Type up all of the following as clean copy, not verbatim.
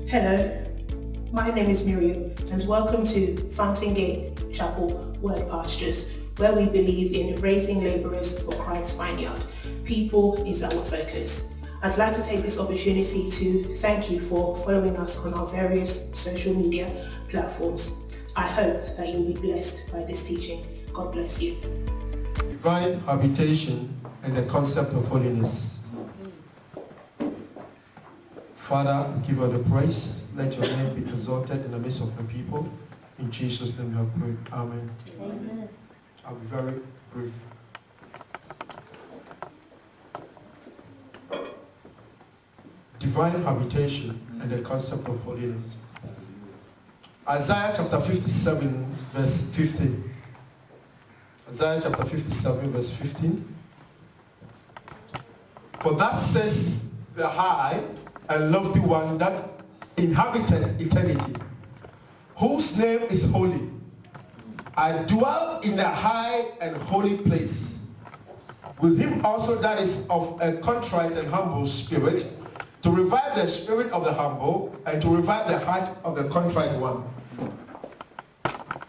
Hello, my name is Miriam and welcome to Fountain Gate Chapel Word Pastures, where we believe in raising labourers for Christ's vineyard. People is our focus. I'd like to take this opportunity to thank you for following us on our various social media platforms. I hope that you'll be blessed by this teaching. God bless you. Divine habitation and the concept of holiness. Father, we give you the praise. Let your name be exalted in the midst of your people. In Jesus' name we have prayed. Amen. Amen. I'll be very brief. Divine habitation and the concept of holiness. Isaiah chapter 57, verse 15. Isaiah chapter 57, verse 15. For thus says the high and lofty one that inhabited eternity, whose name is holy. I dwell in a high and holy place, with him also that is of a contrite and humble spirit, to revive the spirit of the humble and to revive the heart of the contrite one.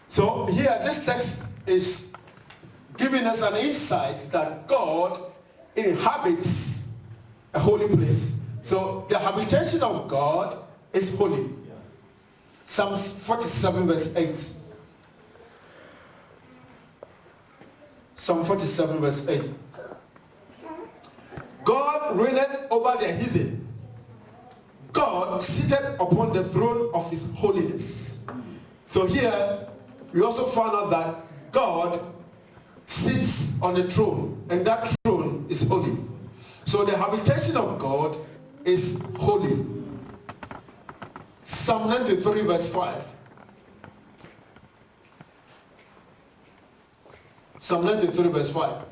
So here this text is giving us an insight that God inhabits a holy place. So the habitation of God is holy. Psalms 47 verse 8. Psalm 47 verse 8. God reigneth over the heathen. God seated upon the throne of his holiness. So here we also found out that God sits on the throne, and that throne is holy. So the habitation of God is holy. Psalm 93 verse 5. Psalm 93 verse 5.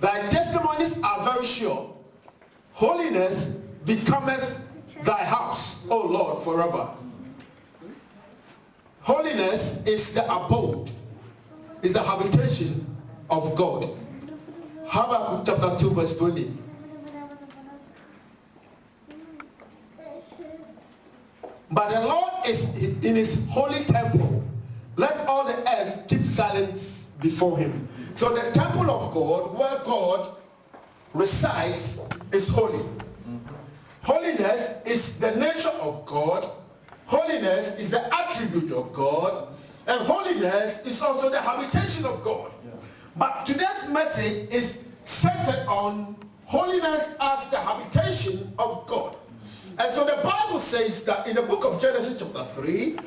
Thy testimonies are very sure. Holiness becometh thy house, O Lord, forever. Holiness is the abode, is the habitation of God. Habakkuk chapter 2 verse 20. But the Lord is in his holy temple. Let all the earth keep silence before him. So the temple of God, where God resides, is holy. Holiness is the nature of God. Holiness is the attribute of God. And holiness is also the habitation of God. But today's message is centered on holiness as the habitation of God. And so the Bible says that in the book of Genesis chapter 3,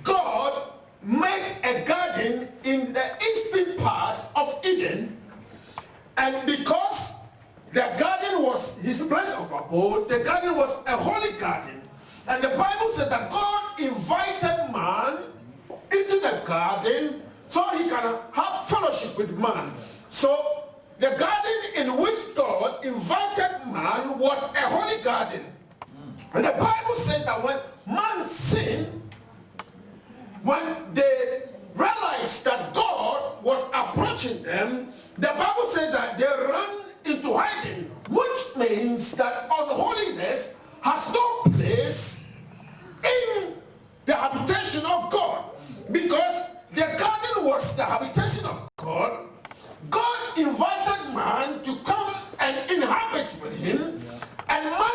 God made a garden in the eastern part of Eden. And because the garden was his place of abode, the garden was a holy garden. And the Bible said that God invited man into the garden so he can have fellowship with man. So the garden in which God invited man was a holy garden. And the Bible says that when man sinned, when they realized that God was approaching them, the Bible says that they ran into hiding, which means that unholiness has no place in the habitation of God. Because the garden was the habitation of God. God invited man to come and inhabit with him, and man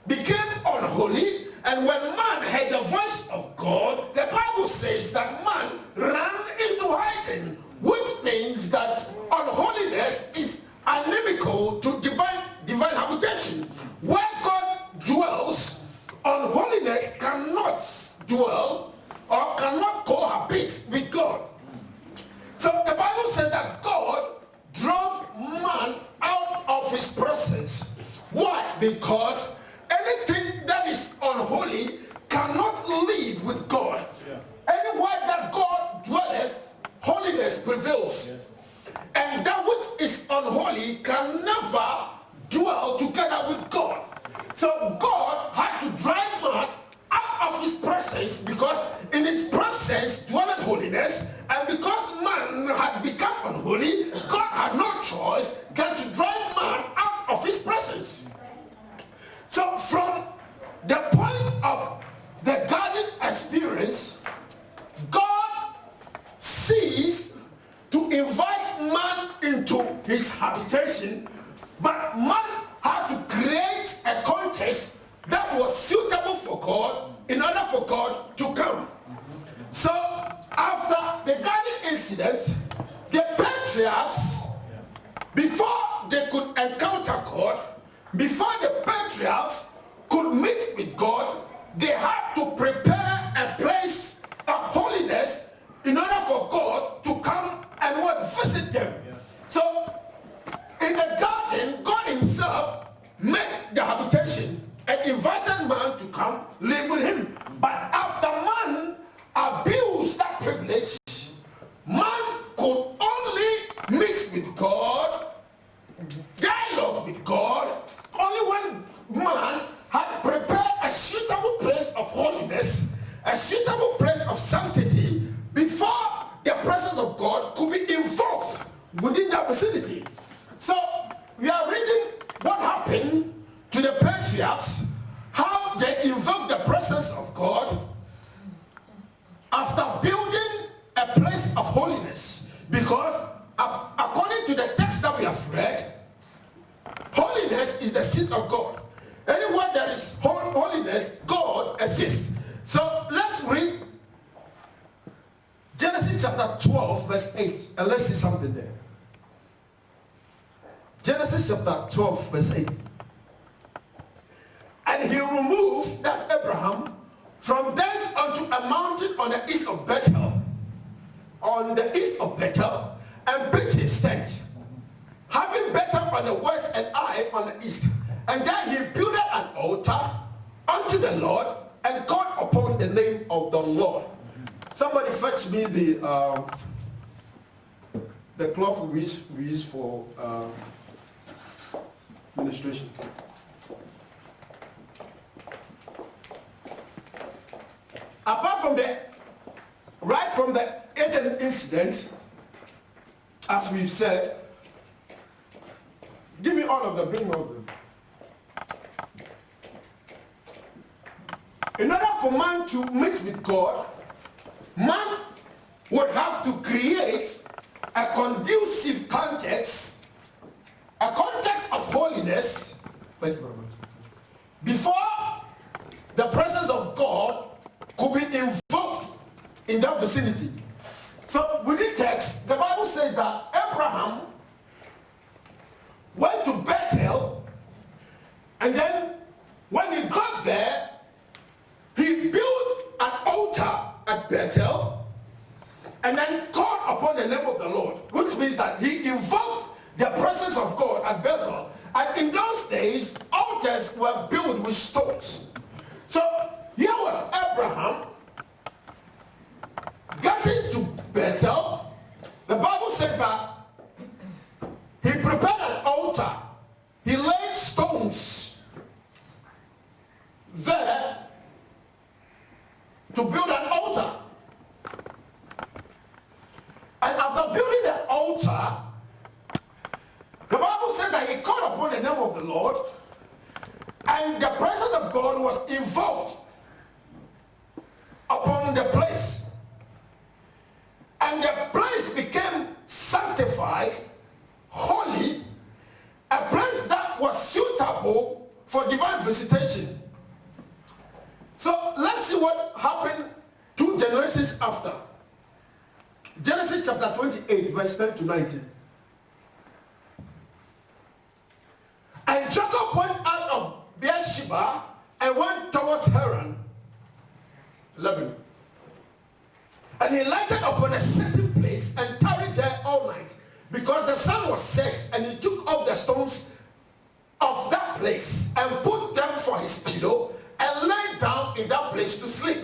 became unholy. And when man heard the voice of God, the Bible says that man ran into hiding, which means that unholiness is inimical to divine habitation. Where God dwells, unholiness cannot dwell or cannot cohabit with God. So the Bible says that God drove man out of his presence. Why? Because anything that is unholy cannot live with God. Anywhere that God dwelleth, holiness prevails. And that which is unholy can never dwell together with God. So God had to drive man out of his presence, because in his presence dwelleth holiness, and because man had become unholy, God had no choice than to drive man out of his presence. So from the point of experience, God ceased to invite man into his habitation, but man had to create a context that was suitable for God in order for God to come. So after the garden incident, the patriarchs, before they could encounter God, before the patriarchs could meet with God, they had to prepare a place of holiness in order for God to come and visit them. So in the garden, God himself made the habitation and invited man to come live with him. But after man abused that privilege, man could only mix with God, dialogue with God, only when man had prepared a suitable place of holiness, a suitable place of sanctity, before the presence of God could be invoked within that vicinity. So we are reading what happened to the patriarchs, how they invoked the presence of God after building a place of holiness. Because according to the text that we have read, holiness is the seat of God. Anywhere there is holiness, God exists. So let's read Genesis chapter 12 verse 8, and let's see something there. Genesis chapter 12 verse 8. And he removed, that's Abraham, from thence unto a mountain on the east of Bethel, and pitched his tent, having Bethel on the west and Ai on the east. And there he built an altar unto the Lord, and called upon the name of the Lord. Somebody fetch me the cloth we use for ministration. Apart from right from the Eden incident, as we've said, give me all of them, bring me all of them. In order for man to mix with God, man would have to create a conducive context, a context of holiness. Thank you very much. Before the presence of God could be invoked in that vicinity. So with the text, the Bible says that Abraham went to Bethel, and then when he got there, he built an altar at Bethel and then called upon the name of the Lord, which means that he invoked the presence of God at Bethel. And in those days, altars were built with stones. So here was Abraham getting to Bethel. The Bible says that he prepared an altar. He laid stones there to build an altar. And after building the altar, the Bible says that he called upon the name of the Lord, and the presence of God was invoked upon the place. And the place became sanctified, holy, a place that was suitable for divine visitation. So let's see what happened 2 generations after. Genesis chapter 28, verse 10 to 19. And Jacob went out of Beersheba and went towards Haran. 11. And he lighted upon a certain place and tarried there all night, because the sun was set, and he took off the stones of that place and put them for his pillow, and lay down in that place to sleep.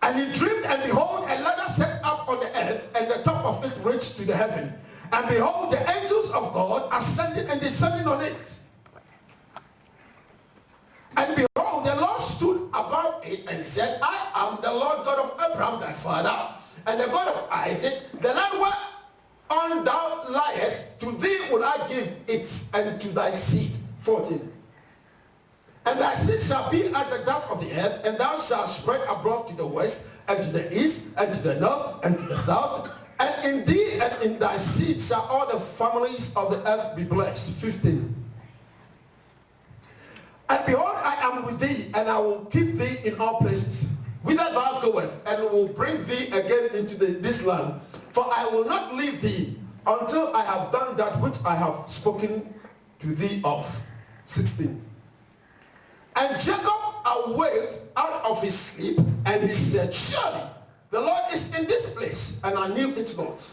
And he dreamed, and behold, a ladder set up on the earth, and the top of it reached to the heaven. And behold, the angels of God ascending and descending on it. And behold, the Lord stood above it and said, I am the Lord God of Abraham thy father, and the God of Isaac. The land whereon thou liest, to thee will I give it, and to thy seed. 14. And thy seed shall be as the dust of the earth, and thou shalt spread abroad to the west, and to the east, and to the north, and to the south. And in thee and in thy seed shall all the families of the earth be blessed. 15. And behold, I am with thee, and I will keep thee in all places, whither thou goest, and will bring thee again into this land. For I will not leave thee until I have done that which I have spoken to thee of. 16. And Jacob awaked out of his sleep, and he said, surely the Lord is in this place, and I knew it not.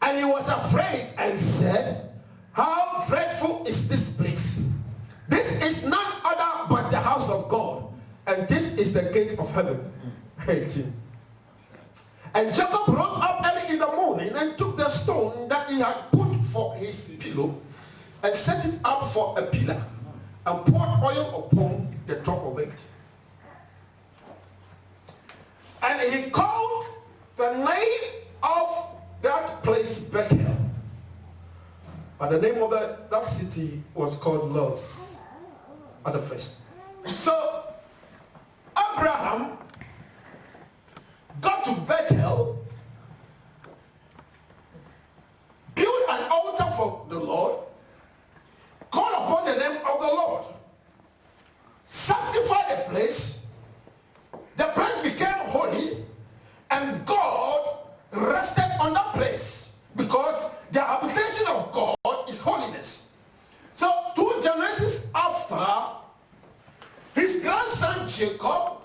And he was afraid and said, how dreadful is this place? This is none other but the house of God, and this is the gate of heaven. 18. And Jacob rose up early in the morning and took the stone that he had put for his pillow and set it up for a pillar, and poured oil upon the top of it. And he called the name of that place Bethel. But the name of that city was called Luz at the first. So Abraham got to Bethel, built an altar for the Lord, called upon the name of the Lord, sanctified the place. The place became holy, and God rested on that place, because the habitation of God is holiness. So 2 generations after, his grandson Jacob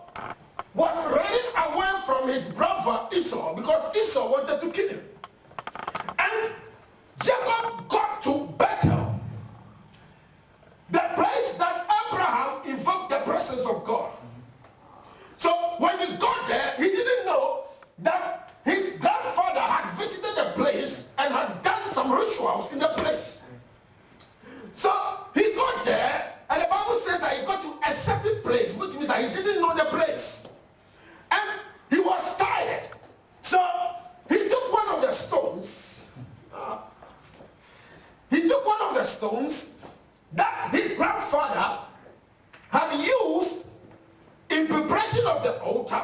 was running away from his brother Esau, because Esau wanted to kill him. And Jacob got to Bethel, the place that Abraham invoked the presence of God. So when he got there, he didn't know that his grandfather had visited the place and had done some rituals in the place. So he got there, and the Bible said that he got to a certain place, which means that he didn't know the place. And he was tired. So he took one of the stones. That his grandfather had used in preparation of the altar,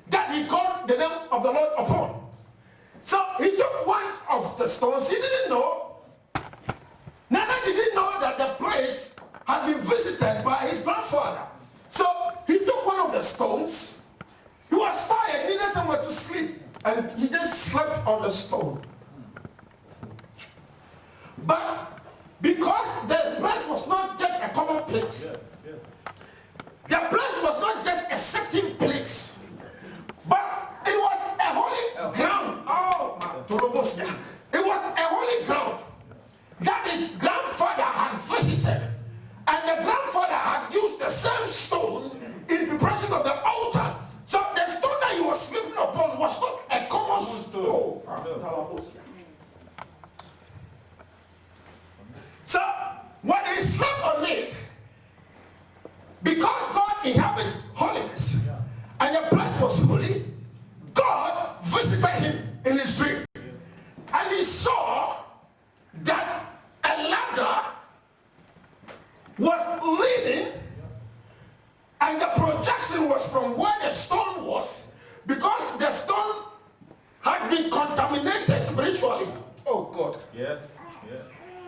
that he called the name of the Lord upon. So he took one of the stones. He didn't know, neither did he know that the place had been visited by his grandfather. So he took one of the stones. He was tired, needed somewhere to sleep, and he just slept on the stone. But because the place was not just a common place, the place was not just a certain place, but it was a holy ground. It was a holy ground that his grandfather had visited, and the grandfather had used the same stone in preparation of the altar. So the stone that he was sleeping upon was not a common stone. So when he slept on it, because God inhabits holiness, and the place was holy, God visited him in his dream. And he saw that a ladder was leading, and the projection was from where the stone was, because the stone had been contaminated spiritually. Oh God. Yes. Yes.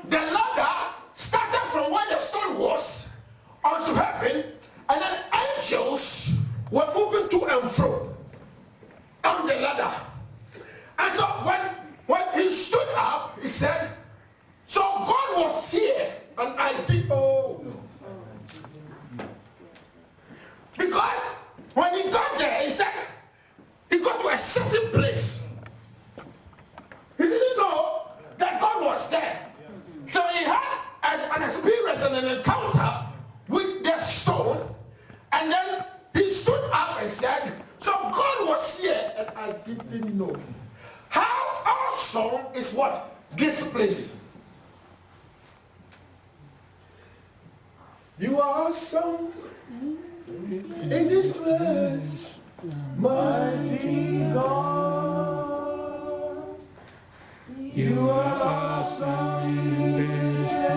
The ladder started from where the stone was onto heaven, and then angels were moving to and fro on the ladder. And so when he stood up, he said, so God was here, and I did, because when he got there, he said, he got to a certain place. He didn't know that God was there. So he had an experience and an encounter with the stone, and then he stood up and said, so God was here, and I didn't know. How awesome is what? This place. You are awesome in this place, mighty God. You are awesome in this place.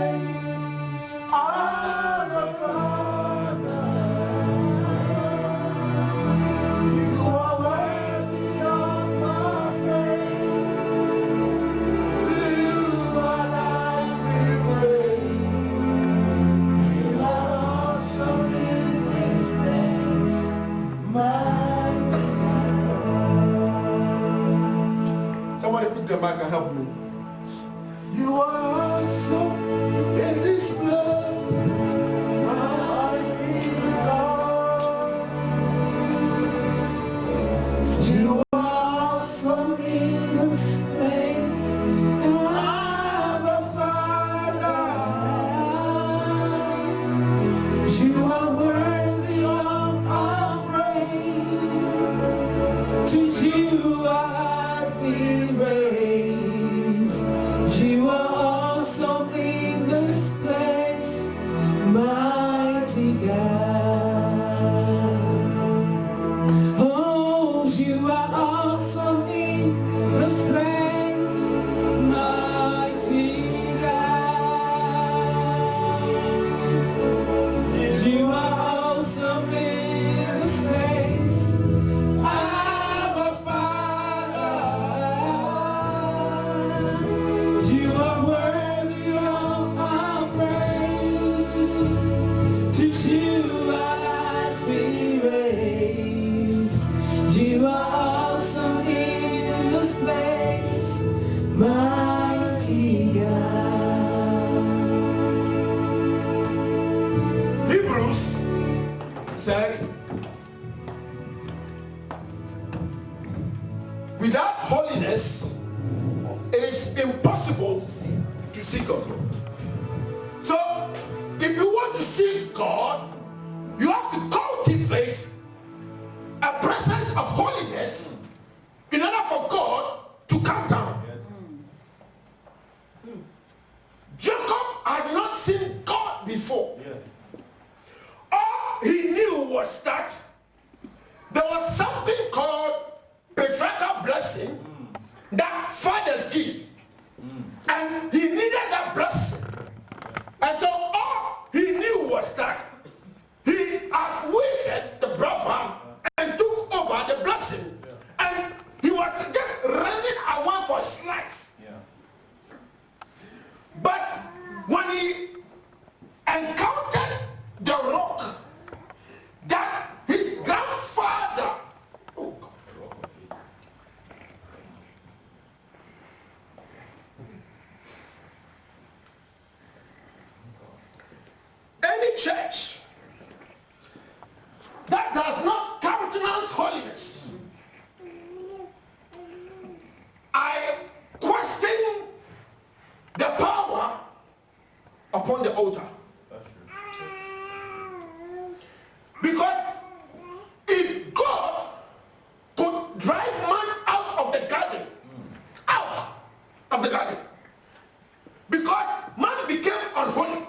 You are awesome in this place, mighty God. You are awesome in this place, Abba Father. You are worthy of our praise. To you I be raised. You are awesome in this place, mighty God. Oh, you are awesome in this place, mighty God. You are awesome in this place, Abba Father. You are worthy of our praise. To you I be raised. You are awesome in this place, mighty God. Hebrews said, without holiness, it is impossible to see God. So, if you want to see God, you have to cultivate a presence of holiness in order for God to come down. Jacob had not seen God before. All he knew was that there was something called patriarchal blessing that fathers give. And he needed that blessing. And so all he knew was that he outwitted the brother and took over the blessing. And he was just running away for his life. But when he encountered the rock that his grandfather, any church that does not countenance holiness, I question the power upon the altar. Because if God could drive man out of the garden, because man became unholy.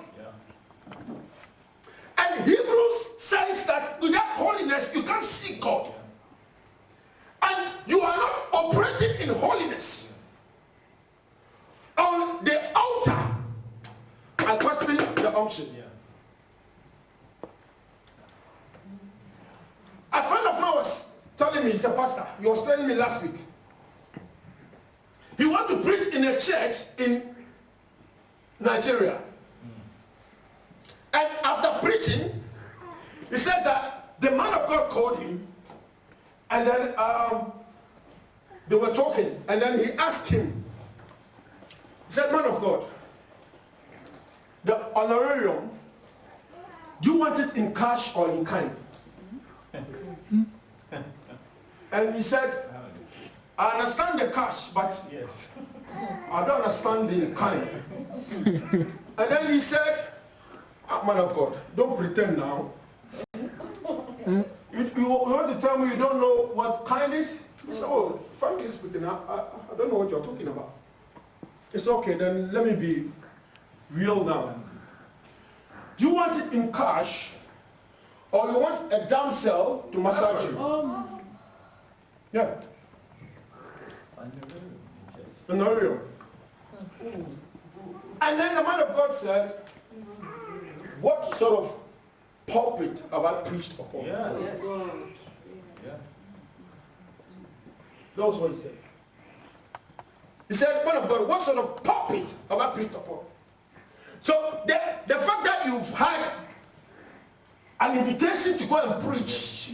And Hebrews says that without holiness you can't see God. And you are not operating in holiness. On the altar, I question the unction. A friend of mine was telling me, he's a pastor, he was telling me last week, he wanted to preach in a church in Nigeria. And after preaching, he said that the man of God called him, and then they were talking, and then he asked him, he said, man of God, the honorarium, do you want it in cash or in kind? And he said, I understand the cash, but I don't understand the kind. And then he said, man of God, don't pretend now. If you want to tell me you don't know what kind is, he said, oh, frankly speaking, I don't know what you're talking about. It's okay, then let me be real now. Do you want it in cash, or you want a damsel to massage you? Yeah. Honorarium. And then the man of God said, what sort of pulpit have I preached upon? Yes. That was what he said. He said, man of God, what sort of pulpit have I preached upon? So the fact that you've had an invitation to go and preach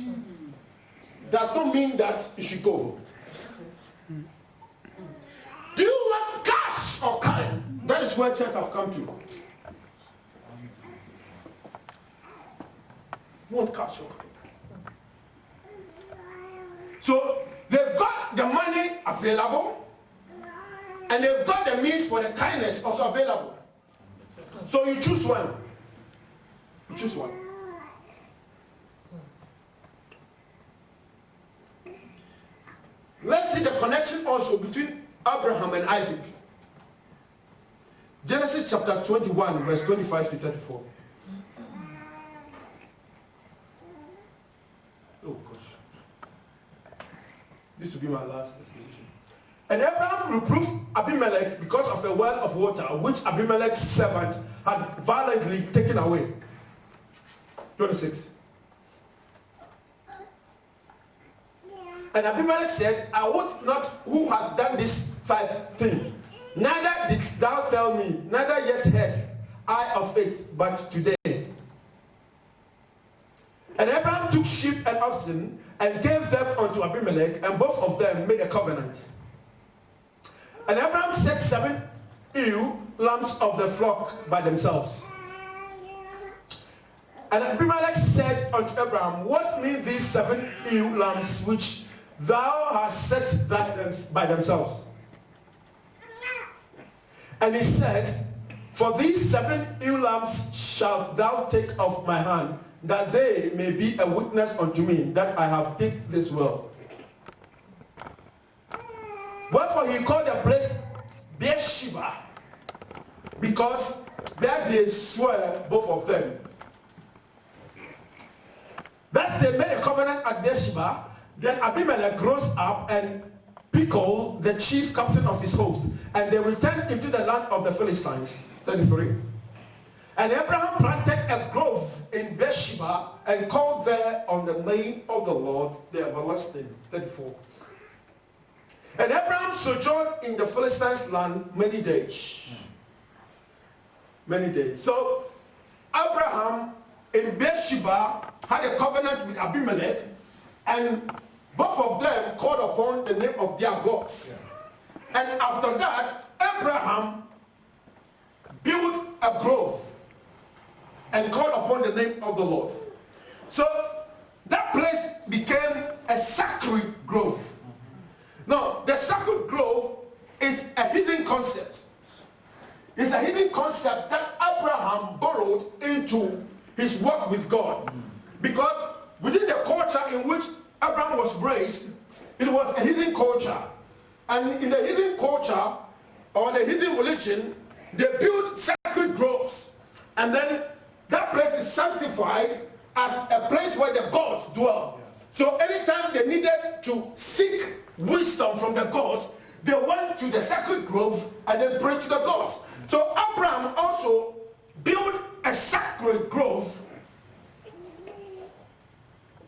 does not mean that you should go. Do you want cash or kind? is where church have come to. Won't catch you. So they've got the money available, and they've got the means for the kindness also available. So you choose one. You choose one. Let's see the connection also between Abraham and Isaac. Genesis chapter 21, verse 25 to 34. Oh gosh. This will be my last exposition. And Abraham reproved Abimelech because of a well of water which Abimelech's servant had violently taken away. 26. And Abimelech said, I wot not who hath done this thing. Neither didst thou tell me, neither yet heard I of it, but today. And Abraham took sheep and oxen and gave them unto Abimelech, and both of them made a covenant. And Abraham set 7 ewe lambs of the flock by themselves. And Abimelech said unto Abraham, what mean these 7 ewe lambs which thou hast set by themselves? And he said, for these 7 ewe lambs shalt thou take of my hand, that they may be a witness unto me that I have digged this well. Wherefore he called the place Beersheba, because there they swear both of them. Thus they made a covenant at Beersheba. Then Abimelech rose up and Pichol, the chief captain of his host, and they returned into the land of the Philistines. 33. And Abraham planted a grove in Beersheba and called there on the name of the Lord, the everlasting. 34. And Abraham sojourned in the Philistines' land many days. Many days. So Abraham in Beersheba had a covenant with Abimelech, and both of them called upon the name of their gods. And after that, Abraham built a grove and called upon the name of the Lord. So that place became a sacred grove. Now, the sacred grove is a hidden concept. It's a hidden concept that Abraham borrowed into his work with God. Because within the culture in which Abraham was raised, it was a hidden culture. And in the hidden culture, or the hidden religion, they built sacred groves. And then that place is sanctified as a place where the gods dwell. So anytime they needed to seek wisdom from the gods, they went to the sacred grove and then prayed to the gods. So Abraham also built a sacred grove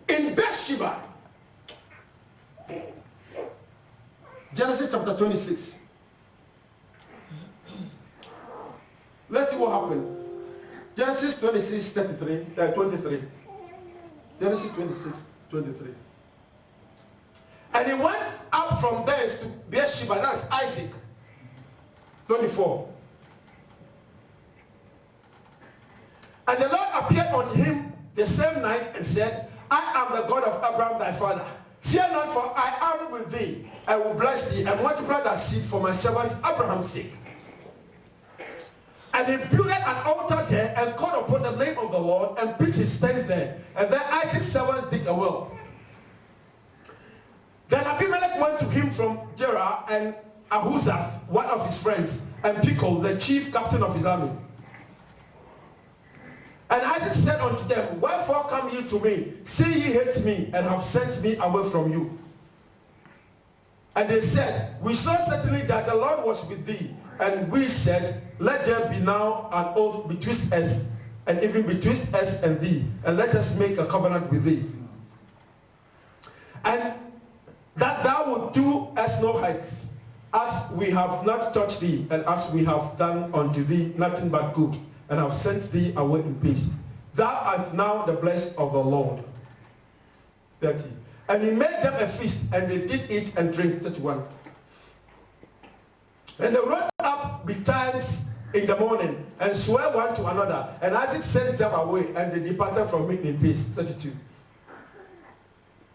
in Beersheba. Genesis chapter 26. Let's see what happened. Genesis 26, 23. Genesis 26, 23. And he went up from there to Beersheba, that's Isaac. 24. And the Lord appeared unto him the same night and said, I am the God of Abraham thy father. Fear not, for I am with thee. I will bless thee and multiply thy seed for my servant Abraham's sake. And he built an altar there and called upon the name of the Lord and pitched his tent there. And then Isaac's servants dig a well. Then Abimelech went to him from Gerar, and Ahuzzath, one of his friends, and Pichol, the chief captain of his army. And Isaac said unto them, wherefore come ye to me? See ye hate me, and have sent me away from you. And they said, we saw certainly that the Lord was with thee. And we said, let there be now an oath betwixt us, and even betwixt us and thee, and let us make a covenant with thee. And that thou would do us no hurt, as we have not touched thee, and as we have done unto thee nothing but good, and have sent thee away in peace. Thou art now the blessed of the Lord. 30. And he made them a feast, and they did eat and drink. 31. And they rose up betimes in the morning and swore one to another. And Isaac sent them away, and they departed from it in peace. 32.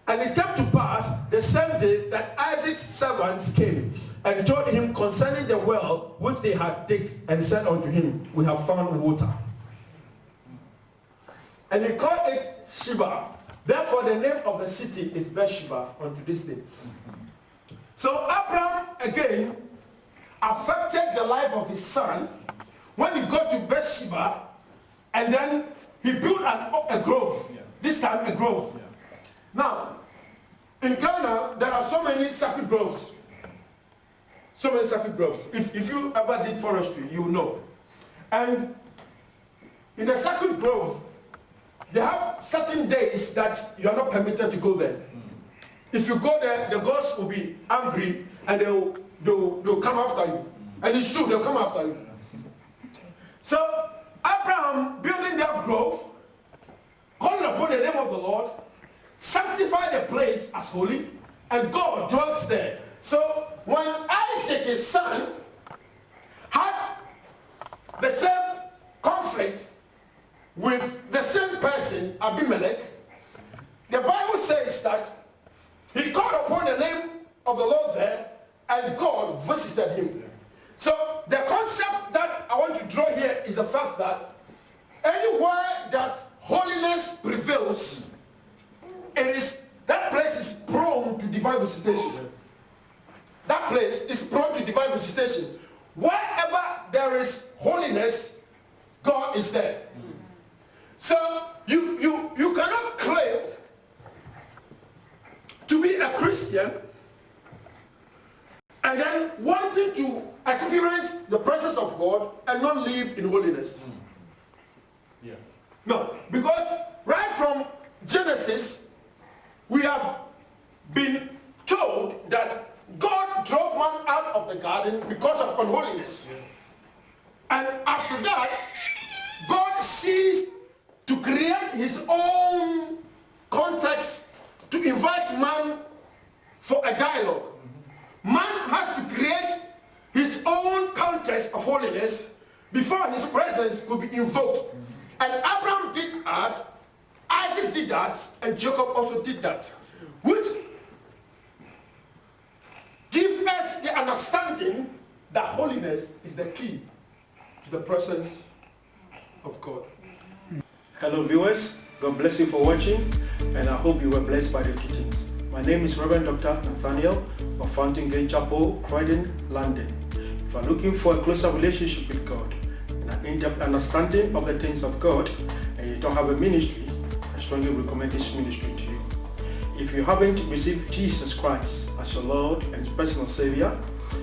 And it came to pass the same day that Isaac's servants came and told him concerning the well which they had digged, and said unto him, we have found water. And he called it Sheba. Therefore the name of the city is Beersheba unto this day. So Abraham again affected the life of his son when he got to Beersheba, and then he built a grove. This time a grove. Now, in Ghana, there are so many sacred groves. So many sacred groves. If you ever did forestry, you will know. And in the sacred grove, they have certain days that you are not permitted to go there. If you go there, the ghosts will be angry and they'll come after you. And it's true, they'll come after you. So Abraham, building that grove, calling upon the name of the Lord, sanctified the place as holy, and God dwelt there. So when Isaac, his son, had the same conflict with the same person, Abimelech, the Bible says that he called upon the name of the Lord there, and God visited him. So the concept that I want to draw here is the fact that anywhere that holiness prevails, that place is prone to divine visitation. That place is prone to divine visitation. Wherever there is holiness, God is there. So you cannot claim to be a Christian and then wanting to experience the presence of God and not live in holiness. Yeah. No, because right from Genesis, we have been told that God drove man out of the garden because of unholiness. Yeah. And after that, God ceased to create his own context to invite man for a dialogue. Man has to create his own context of holiness before his presence could be invoked. And Abraham did that, Isaac did that, and Jacob also did that, which gives us the understanding that holiness is the key to the presence of God. Hello viewers, God bless you for watching, and I hope you were blessed by the teachings. My name is Reverend Dr. Nathaniel of Fountain Gate Chapel, Croydon, London. If you are looking for a closer relationship with God and an in-depth understanding of the things of God, and you don't have a ministry, I strongly recommend this ministry to you. If you haven't received Jesus Christ as your Lord and personal Savior,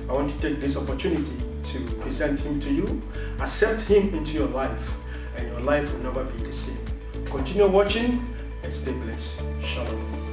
I want to take this opportunity to present Him to you, accept Him into your life, and your life will never be the same. Continue watching and stay blessed. Shalom.